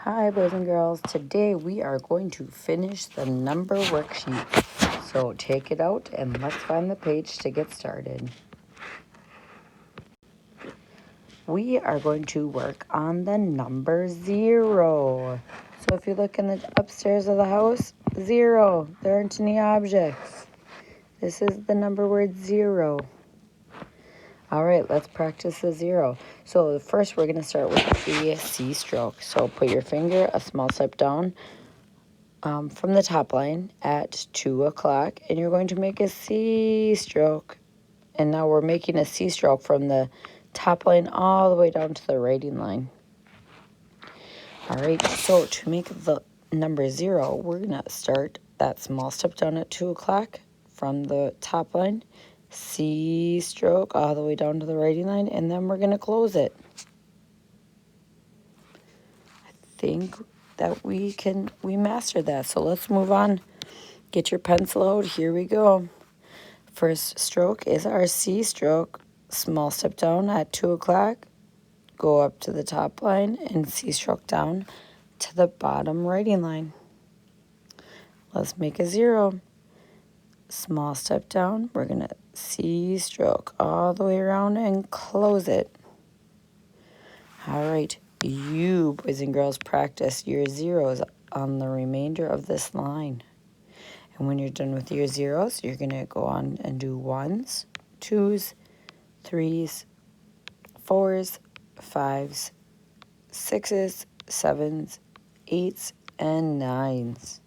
Hi, boys and girls. Today we are going to finish the number worksheet. So take it out and let's find the page to get started. We are going to work on the number 0. So if you look in the upstairs of the house, 0. There aren't any objects. This is the number word 0. All right, let's practice the 0. So first we're going to start with a C stroke. So put your finger a small step down from the top line at 2 o'clock, and you're going to make a C stroke. And now we're making a C stroke from the top line all the way down to the writing line. All right, so to make the number 0, we're going to start that small step down at 2 o'clock from the top line, C stroke all the way down to the writing line, and then we're going to close it. I think that we mastered that, so let's move on. Get your pencil out. Here we go. First stroke is our C stroke. Small step down at 2 o'clock. Go up to the top line and C stroke down to the bottom writing line. Let's make a 0. Small step down. We're going to C stroke all the way around and close it. All right. You, boys and girls, practice your zeros on the remainder of this line. And when you're done with your zeros, you're going to go on and do 1s, 2s, 3s, 4s, 5s, 6s, 7s, 8s, and 9s.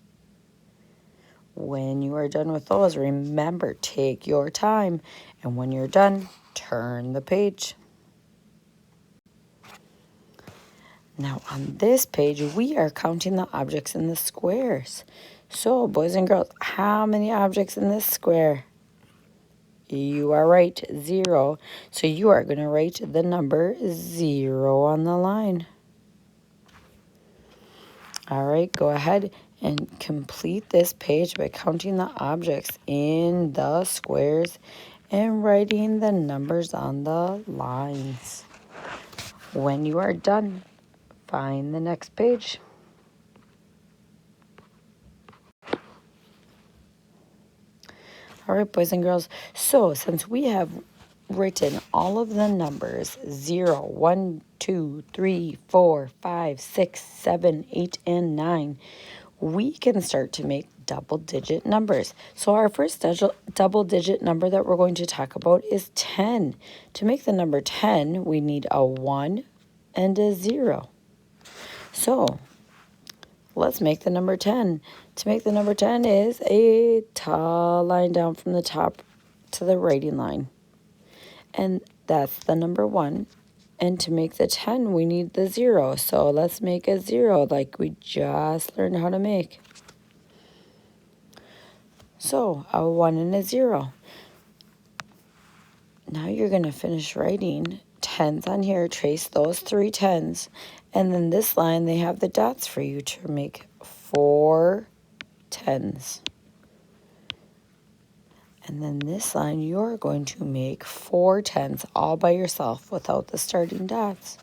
When you are done with those, remember, take your time. And when you're done, turn the page. Now on this page, we are counting the objects in the squares. So, boys and girls, how many objects in this square? You are right, 0. So you are going to write the number 0 on the line. All right, go ahead and complete this page by counting the objects in the squares and writing the numbers on the lines. When you are done, find the next page. All right, boys and girls, so since we have written all of the numbers 0, 1, 2, 3, 4, 5, 6, 7, 8, and 9, we can start to make double-digit numbers. So our first double-digit number that we're going to talk about is 10. To make the number 10, we need a 1 and a 0. So let's make the number 10. To make the number 10 is a tall line down from the top to the writing line. And that's the number 1. And to make the 10, we need the 0. So let's make a 0 like we just learned how to make. So a 1 and a 0. Now you're going to finish writing 10s on here. Trace those 3 10s. And then this line, they have the dots for you to make 4 10s. And then this line, you're going to make 4 10s all by yourself without the starting dots.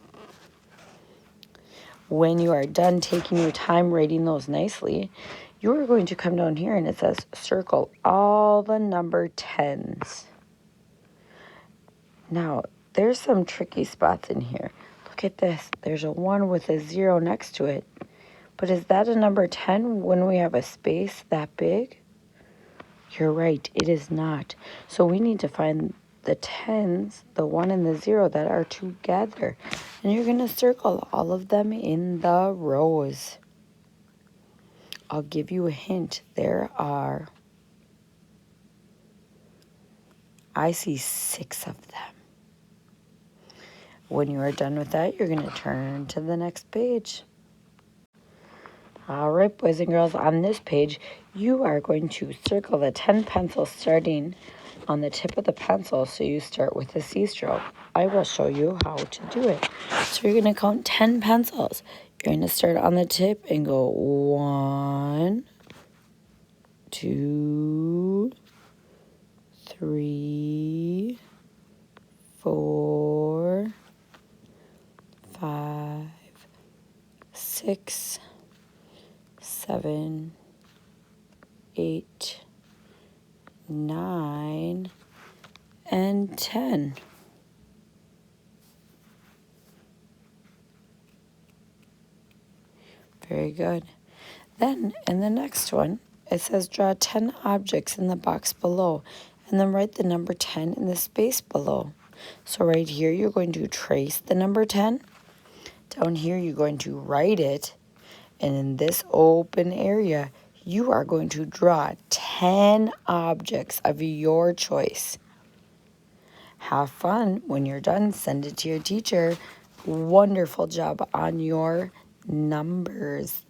When you are done taking your time writing those nicely, you're going to come down here and it says circle all the number 10s. Now, there's some tricky spots in here. Look at this. There's a 1 with a 0 next to it. But is that a number 10 when we have a space that big? You're right, it is not. So we need to find the 10s, the 1 and the 0 that are together. And you're going to circle all of them in the rows. I'll give you a hint. I see 6 of them. When you are done with that, you're going to turn to the next page. All right, boys and girls, on this page, you are going to circle the 10 pencils starting on the tip of the pencil, so you start with a C stroke. I will show you how to do it. So you're going to count 10 pencils. You're going to start on the tip and go 1, 2, 3, 4, 5, 6, 7, 8, 9, and 10. Very good. Then in the next one, it says draw 10 objects in the box below and then write the number 10 in the space below. So right here, you're going to trace the number 10. Down here, you're going to write it. And in this open area, you are going to draw 10 objects of your choice. Have fun. When you're done, send it to your teacher. Wonderful job on your numbers.